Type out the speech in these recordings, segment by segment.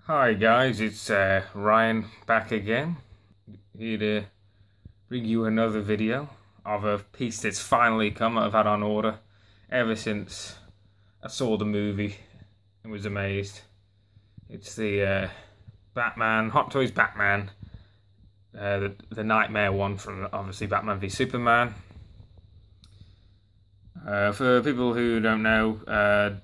Hi guys, it's Ryan back again, here to bring you another video of a piece that's finally come. I've had on order ever since I saw the movie and was amazed. It's the Batman, Hot Toys Batman, the Knightmare one from obviously Batman v Superman. For people who don't know,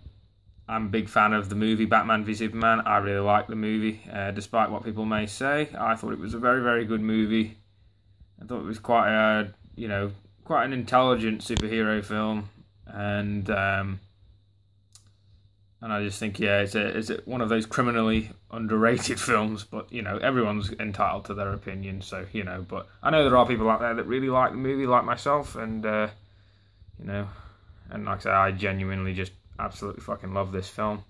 I'm a big fan of the movie Batman v Superman. I really like the movie, despite what people may say. I thought it was a very, very good movie. I thought it was quite quite an intelligent superhero film, and I just think, yeah, it's one of those criminally underrated films. But everyone's entitled to their opinion. So but I know there are people out there that really like the movie, like myself, and and like I say, I genuinely just absolutely fucking love this film.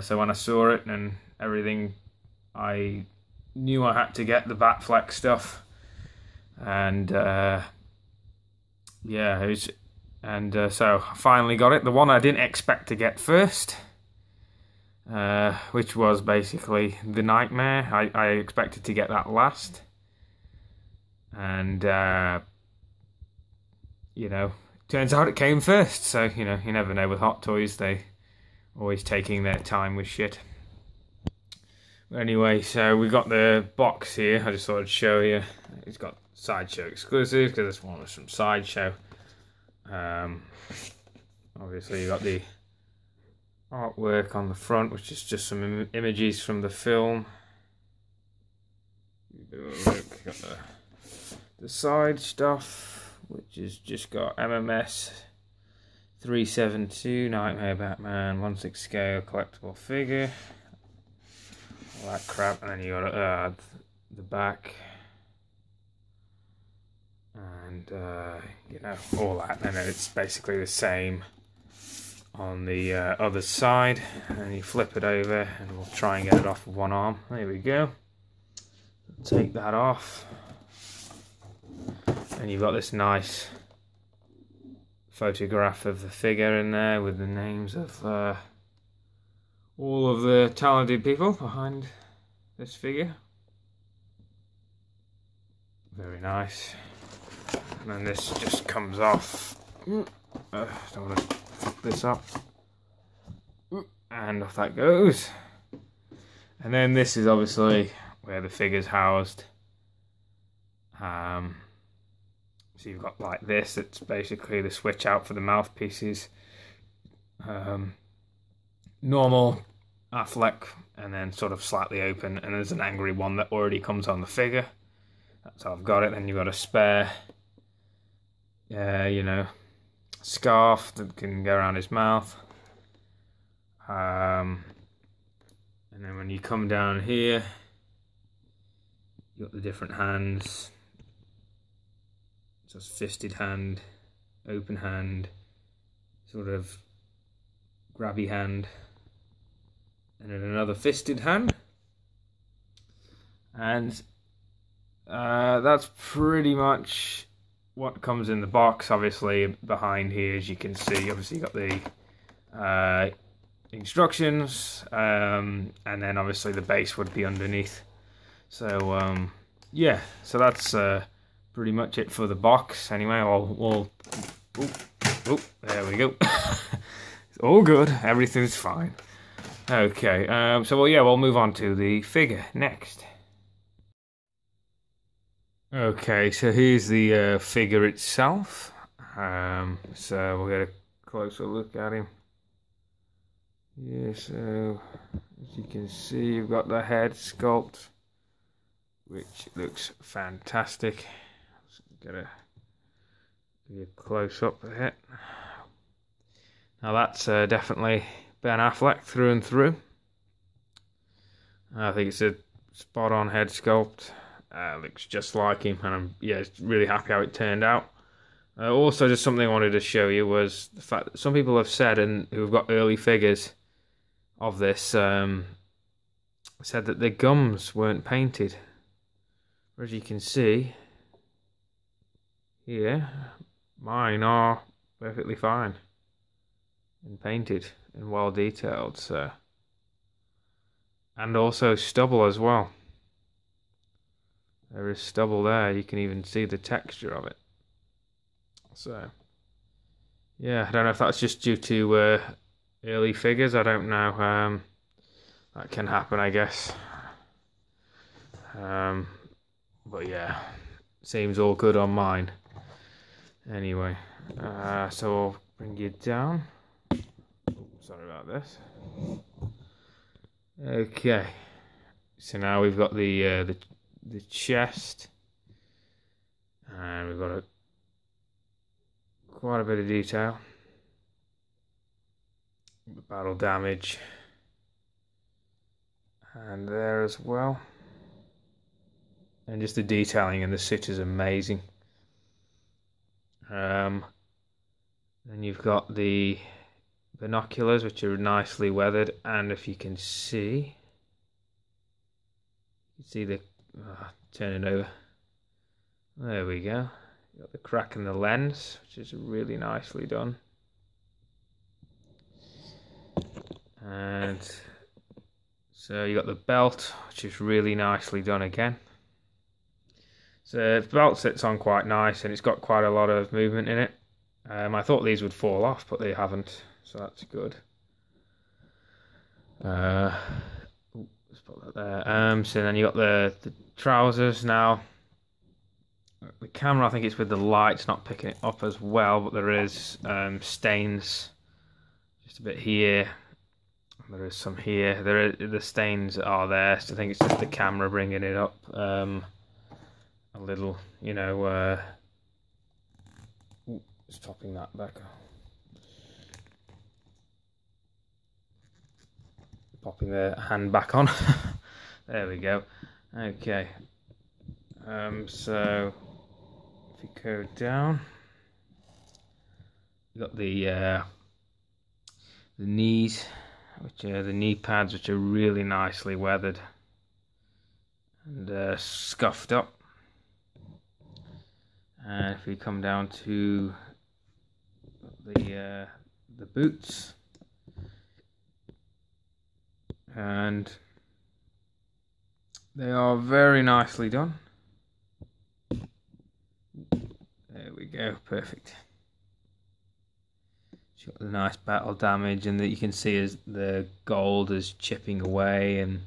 So when I saw it and everything, I knew I had to get the Batfleck stuff, and so I finally got it. The one I didn't expect to get first, which was basically the Knightmare. I expected to get that last, and turns out it came first. So you never know with Hot Toys, they always taking their time with shit. Anyway, so we got the box here. I just thought I'd show you. It's got Sideshow exclusive because this one was from Sideshow. Obviously you got the artwork on the front, which is just some images from the film. Look, got the side stuff, which has just got MMS 372 Knightmare Batman 1/6 scale collectible figure, all that crap, and then you got the back, and all that, and then it's basically the same on the other side, and you flip it over, and we'll try and get it off with one arm. There we go. Take that off, and you've got this nice photograph of the figure in there with the names of all of the talented people behind this figure. Very nice. And then this just comes off. Don't want to fuck this up. And off that goes. And then this is obviously where the figure's housed. So you've got like this, it's basically the switch out for the mouthpieces. Normal Affleck, and then sort of slightly open, and there's an angry one that already comes on the figure. That's how I've got it. Then you've got a spare, scarf that can go around his mouth. And then when you come down here, you've got the different hands. So it's fisted hand, open hand, sort of grabby hand, and then another fisted hand. And that's pretty much what comes in the box. Obviously behind here, as you can see, obviously you got the instructions, and then obviously the base would be underneath. So yeah, so that's pretty much it for the box. Anyway, there we go. It's all good, everything's fine. Okay, we'll move on to the figure next. Okay, so here's the figure itself. So we'll get a closer look at him. Yeah, so as you can see, you've got the head sculpt, which looks fantastic. Get a close up of it. Now that's definitely Ben Affleck through and through. I think it's a spot on head sculpt. Looks just like him, and I'm really happy how it turned out. Also, just something I wanted to show you was the fact that some people have said, and who've got early figures of this, said that the gums weren't painted. As you can see here, mine are perfectly fine and painted and well detailed. So and also stubble as well. There is stubble there. You can even see the texture of it. So, yeah, I don't know if that's just due to early figures. I don't know. That can happen, I guess. But yeah, seems all good on mine. Anyway, so I'll bring you down. Sorry about this. Okay, so now we've got the chest, and we've got quite a bit of detail. The battle damage, and there as well, and just the detailing in the suit is amazing. Then you've got the binoculars, which are nicely weathered, and if you can see the turn it over. There we go. You got the crack in the lens, which is really nicely done. And so you got the belt, which is really nicely done again. So the belt sits on quite nice, and it's got quite a lot of movement in it. I thought these would fall off, but they haven't, so that's good. Let's put that there. So then you got the trousers now. The camera, I think it's with the lights not picking it up as well, but there is stains just a bit here. There is some here. The stains are there, so I think it's just the camera bringing it up a little, you know. Just popping that back on. Popping the hand back on. There we go. Okay. So if you go down, you got the knees, which are the knee pads, which are really nicely weathered and scuffed up. And if we come down to the boots, and they are very nicely done. There we go, perfect. It's got the nice battle damage, and that you can see as the gold is chipping away, and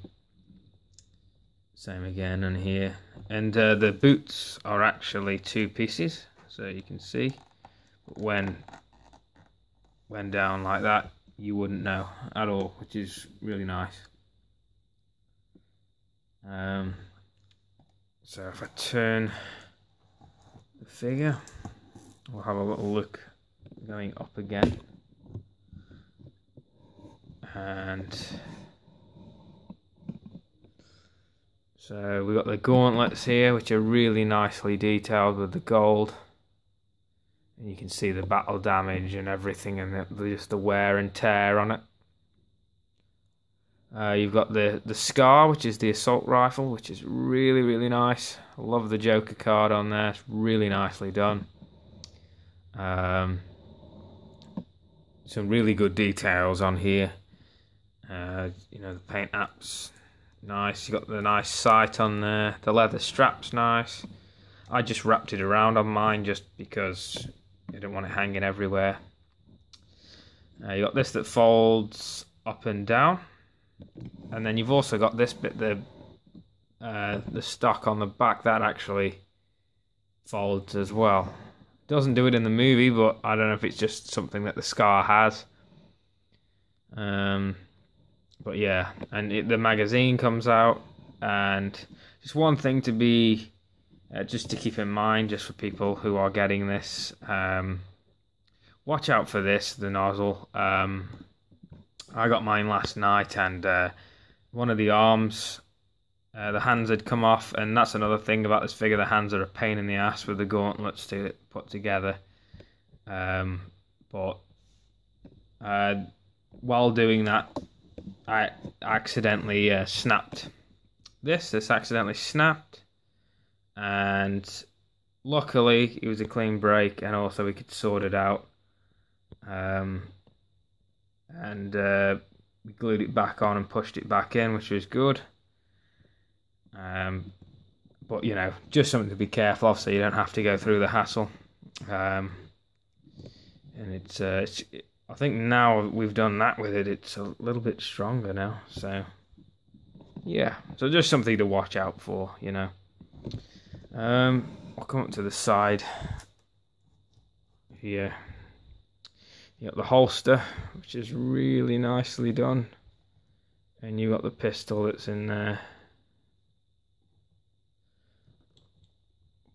same again on here. And the boots are actually two pieces, so you can see. But when down like that, you wouldn't know at all, which is really nice. So if I turn the figure, we'll have a little look going up again. And so we've got the gauntlets here, which are really nicely detailed with the gold. And you can see the battle damage and everything, and just the wear and tear on it. You've got the Scar, which is the assault rifle, which is really, really nice. I love the Joker card on there. It's really nicely done. Some really good details on here. You know, the paint app's nice. You got the nice sight on there. The leather strap's nice. I just wrapped it around on mine just because I didn't want it hanging everywhere. You got this that folds up and down, and then you've also got this bit, the stock on the back, that actually folds as well. Doesn't do it in the movie, but I don't know if it's just something that the Scar has. But yeah, and the magazine comes out, and just one thing to be just to keep in mind, just for people who are getting this, watch out for this, the nozzle. I got mine last night, and one of the arms, the hands had come off, and that's another thing about this figure. The hands are a pain in the ass with the gauntlets to put together. But while doing that, I accidentally snapped this. This accidentally snapped, and luckily it was a clean break, and also we could sort it out. And we glued it back on and pushed it back in, which was good. But you know, just something to be careful of, so you don't have to go through the hassle. And it's I think now we've done that with it, it's a little bit stronger now. So yeah, so just something to watch out for, you know. I'll come up to the side here. You got the holster, which is really nicely done, and you got the pistol that's in there.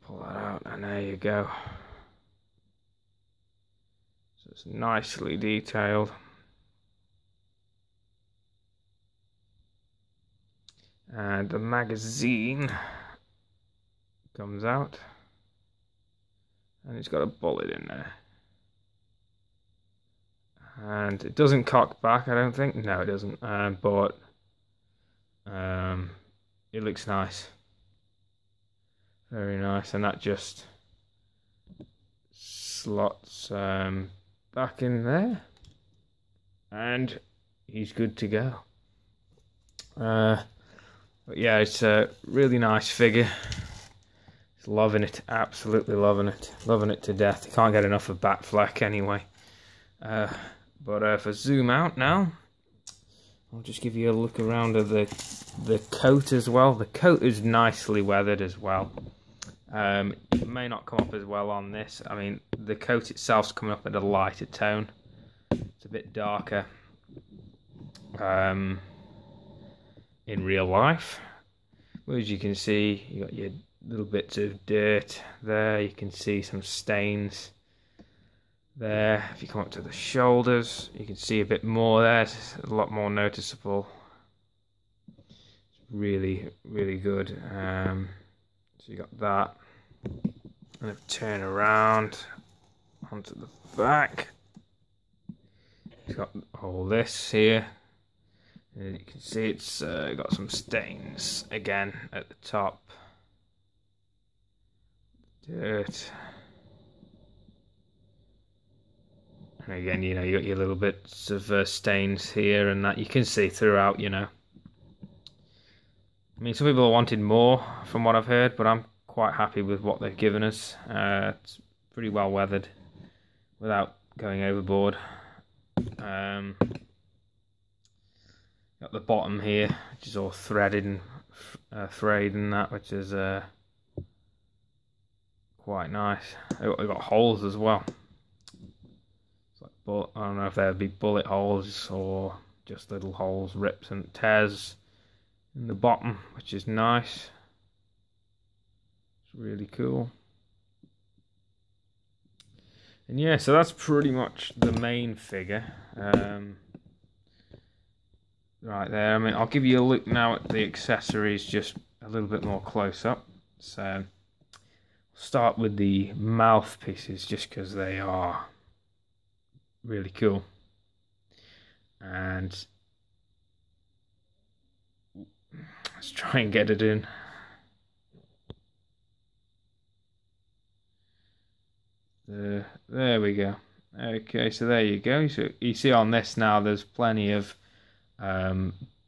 Pull that out, and there you go. So it's nicely detailed. And the magazine comes out, and it's got a bullet in there. And it doesn't cock back, I don't think. No, it doesn't. But it looks nice. Very nice. And that just slots back in there. And he's good to go. But yeah, it's a really nice figure. Just loving it. Absolutely loving it. Loving it to death. You can't get enough of Batfleck anyway. But if I zoom out now, I'll just give you a look around at the coat as well. The coat is nicely weathered as well. It may not come up as well on this. I mean, the coat itself's coming up at a lighter tone. It's a bit darker in real life. But as you can see, you got your little bits of dirt there. You can see some stains there. If you come up to the shoulders, you can see a bit more there. It's a lot more noticeable. It's really, really good. So you got that. And if turn around onto the back, it's got all this here. And you can see it's got some stains again at the top. Dirt. And again, you know, you got your little bits of stains here and that you can see throughout, you know. I mean, some people wanted more from what I've heard, but I'm quite happy with what they've given us. It's pretty well weathered without going overboard. Got the bottom here, which is all threaded and frayed and that, which is quite nice. They've got holes as well. But I don't know if there would be bullet holes or just little holes, rips and tears in the bottom, which is nice. It's really cool. And yeah, so that's pretty much the main figure. Right there. I mean, I'll give you a look now at the accessories just a little bit more close up. So, I'll start with the mouthpieces just because they are really cool. And let's try and get it in. There we go. Okay, so there you go. So you see on this now there's plenty of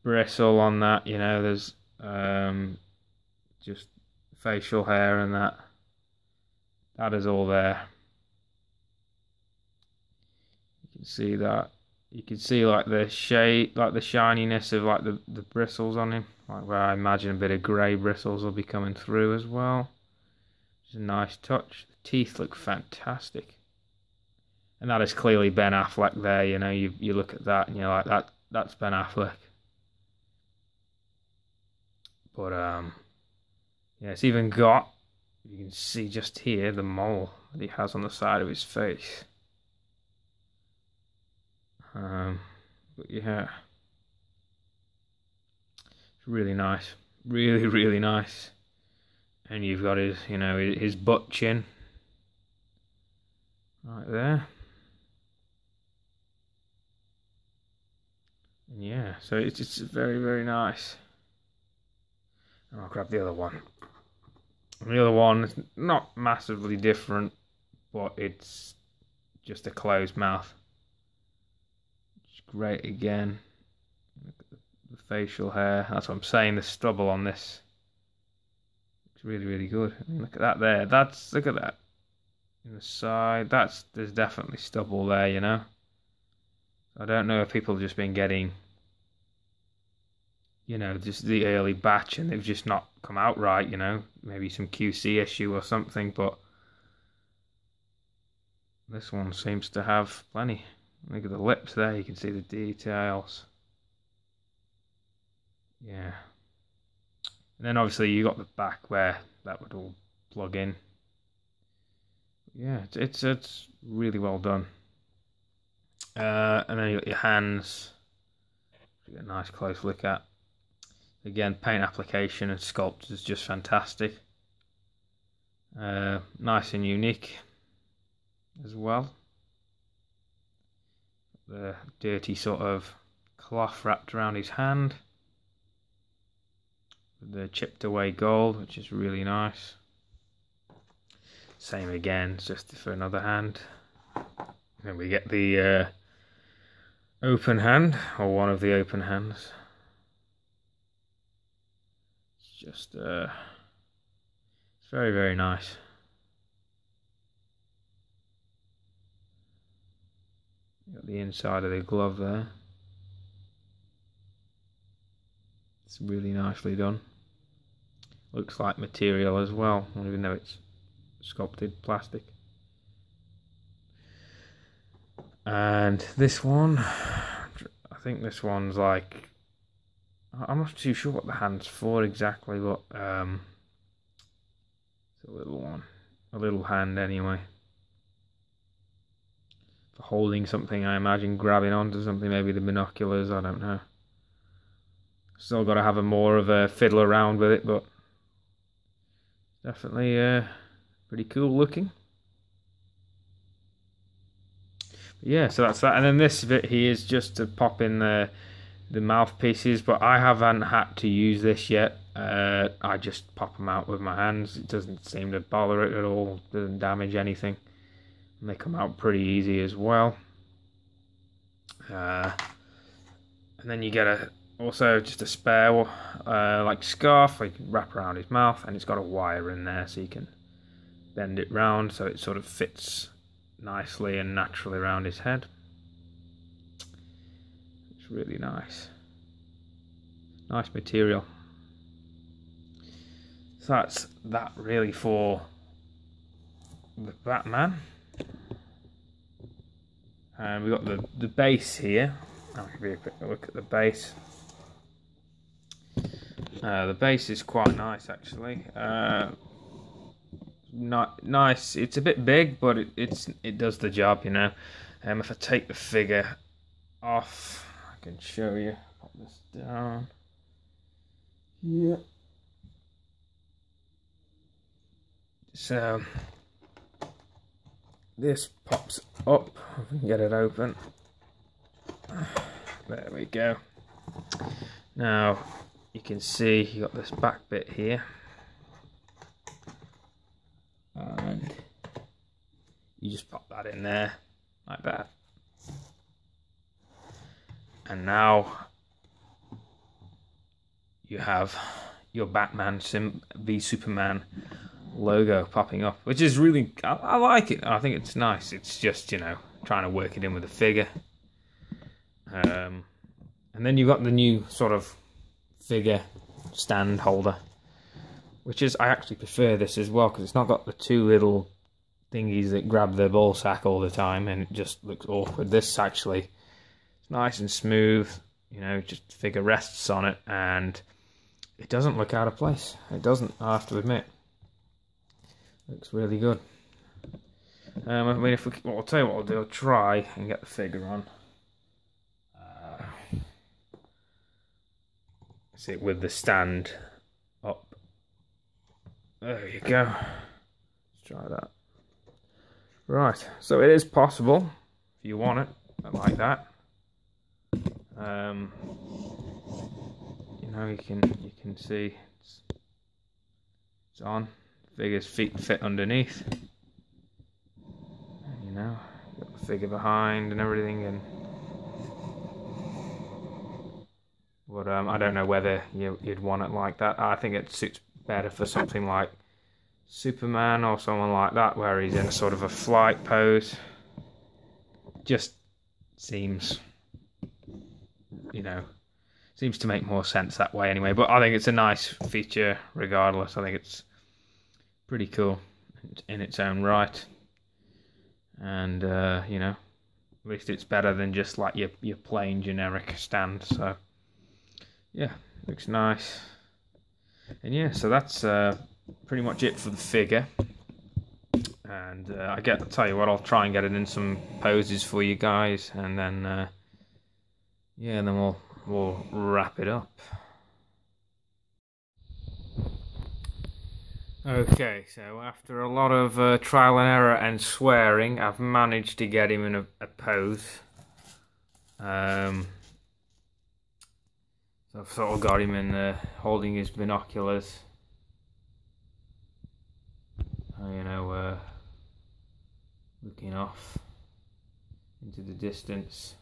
bristle on that, you know, there's just facial hair and that is all there. You can see that. You can see like the shade, like the shininess of like the bristles on him, like where I imagine a bit of grey bristles will be coming through as well. It's a nice touch. The teeth look fantastic, and that is clearly Ben Affleck there. You know, you look at that and you're like, that's Ben Affleck. But yeah, it's even got, you can see just here the mole that he has on the side of his face. But yeah, it's really nice, really, really nice. And you've got his, you know, his butt chin right there. And yeah, so it's very, very nice. And I'll grab the other one. And the other one is not massively different, but it's just a closed mouth. It's great again. facial hair. That's what I'm saying. The stubble on this looks really, really good. I mean, look at that there. Look at that. In the side, there's definitely stubble there, you know. I don't know if people have just been getting, you know, just the early batch and they've just not come out right, you know. Maybe some QC issue or something, but this one seems to have plenty. Look at the lips there, you can see the details. Yeah. And then obviously you got the back where that would all plug in. Yeah, it's really well done. And then you got your hands. You get a nice close look at. Again, paint application and sculpt is just fantastic. Nice and unique as well. The dirty sort of cloth wrapped around his hand. The chipped away gold, which is really nice. Same again, just for another hand. Then we get the open hand, or one of the open hands. It's just, it's very, very nice. Got the inside of the glove there. It's really nicely done. Looks like material as well, even though it's sculpted plastic. And this one, I think this one's like, I'm not too sure what the hand's for exactly, but it's a little one, a little hand anyway. For holding something, I imagine, grabbing onto something, maybe the binoculars, I don't know. Still got to have a more of a fiddle around with it, but definitely pretty cool looking. Yeah, so that's that. And then this bit here is just to pop in the mouthpieces, but I haven't had to use this yet. I just pop them out with my hands. It doesn't seem to bother it at all. It doesn't damage anything. And they come out pretty easy as well. And then you get also just a spare like scarf you can wrap around his mouth, and it's got a wire in there so you can bend it round so it sort of fits nicely and naturally around his head. It's really nice. Nice material. So that's that really for the Batman. And we've got the base here. I'll give you a quick look at the base. The base is quite nice actually. Not nice. It's a bit big, but it does the job, you know. If I take the figure off, I can show you. Pop this down. Yeah. So this pops up. If we can get it open. There we go. Now you can see you got this back bit here. And you just pop that in there like that, and now you have your Batman v Superman logo popping up, which is really, I like it. I think it's nice. It's just, you know, trying to work it in with the figure. And then you've got the new sort of figure stand holder, which is, I actually prefer this as well, because it's not got the two little thingies that grab the ball sack all the time and it just looks awkward. This actually, it's nice and smooth, you know, just figure rests on it and it doesn't look out of place. It doesn't, I have to admit. Looks really good. I mean, well, I'll tell you what I'll do, I'll try and get the figure on. See it with the stand up. There you go. Let's try that. Right, so it is possible if you want it like that. You know, you can see it's on. Figure's feet fit underneath. And, you know, got the figure behind and everything, and But I don't know whether you'd want it like that. I think it suits better for something like Superman or someone like that, where he's in a sort of a flight pose. Just seems, seems to make more sense that way anyway. But I think it's a nice feature regardless. I think it's pretty cool in its own right. And, at least it's better than just like your plain generic stand. So, yeah, looks nice. And yeah, so that's pretty much it for the figure. And I'll tell you what, I'll try and get it in some poses for you guys, and then and then we'll wrap it up. Okay, so after a lot of trial and error and swearing, I've managed to get him in a pose. So I've sort of got him in holding his binoculars. Looking off into the distance.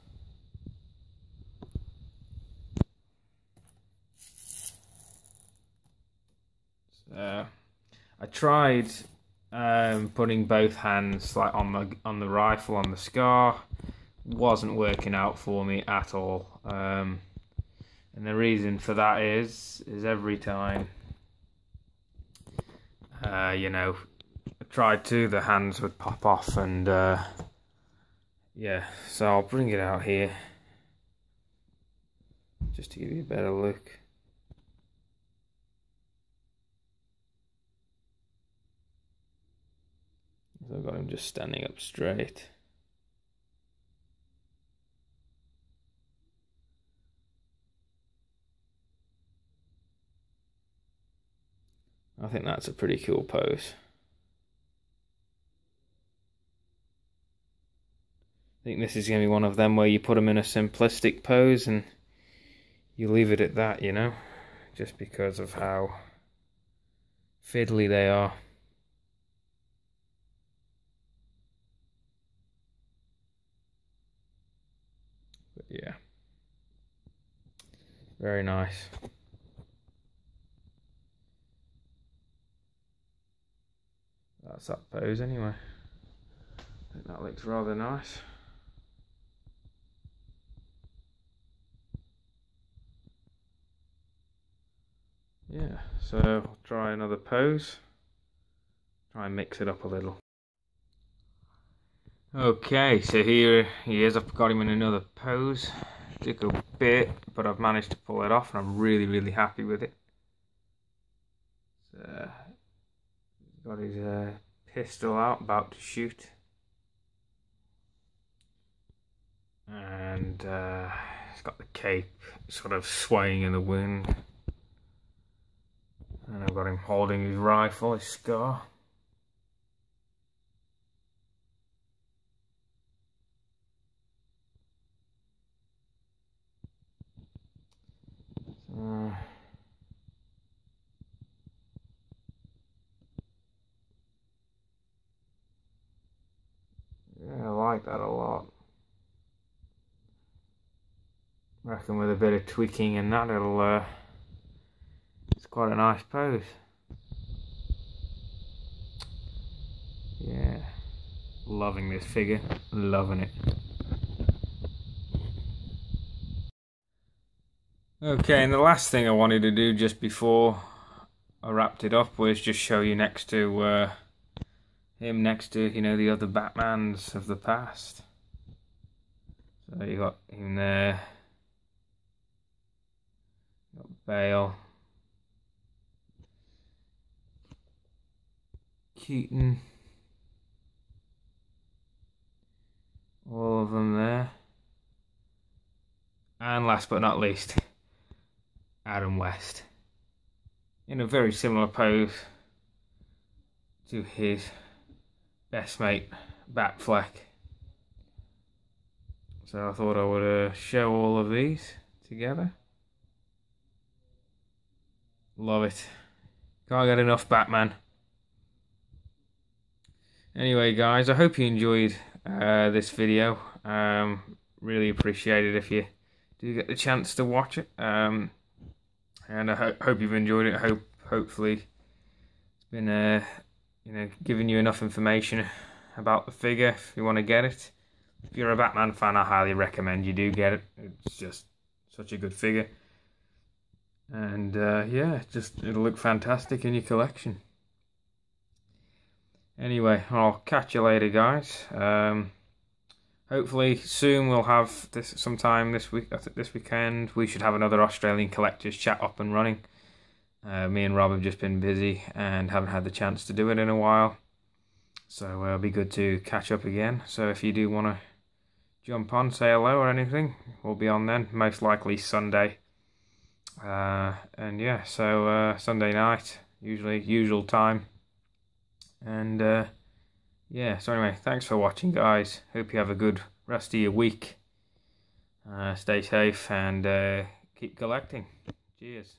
So I tried putting both hands like on the rifle on the scar. Wasn't working out for me at all. And the reason for that is every time I tried to, the hands would pop off, and so I'll bring it out here just to give you a better look. So I've got him just standing up straight. I think that's a pretty cool pose. I think this is going to be one of them where you put them in a simplistic pose and you leave it at that, just because of how fiddly they are. But yeah, very nice. That's that pose anyway. I think that looks rather nice. Yeah, so I'll try another pose. Try and mix it up a little. Okay, so here he is. I've got him in another pose. Took a bit, but I've managed to pull it off, and I'm really, really happy with it. So, he's got his pistol out, about to shoot. And he's got the cape sort of swaying in the wind. And I've got him holding his rifle, his scar. Yeah, I like that a lot. I reckon with a bit of tweaking and that, it's quite a nice pose. Yeah, loving this figure, loving it. Okay, and the last thing I wanted to do just before I wrapped it up was just show you next to him next to the other Batmans of the past. So you got him there. You got Bale, Keaton, all of them there. And last but not least, Adam West, in a very similar pose to his best mate Batfleck. So I thought I would show all of these together. Love it. Can't get enough Batman. Anyway guys, I hope you enjoyed this video. Really appreciate it if you do get the chance to watch it. And I hope you've enjoyed it. Hopefully it's been giving you enough information about the figure if you want to get it. If you're a Batman fan, I highly recommend you do get it. It's just such a good figure. And yeah, it'll look fantastic in your collection. Anyway, I'll catch you later, guys. Hopefully soon we'll have this sometime this week. This weekend we should have another Australian collectors chat up and running. Me and Rob have just been busy and haven't had the chance to do it in a while, so it'll be good to catch up again. So if you do want to jump on, say hello or anything, we'll be on then. Most likely Sunday. And yeah, so Sunday night, usual time. And yeah, so anyway, thanks for watching, guys. Hope you have a good rest of your week. Stay safe and keep collecting. Cheers.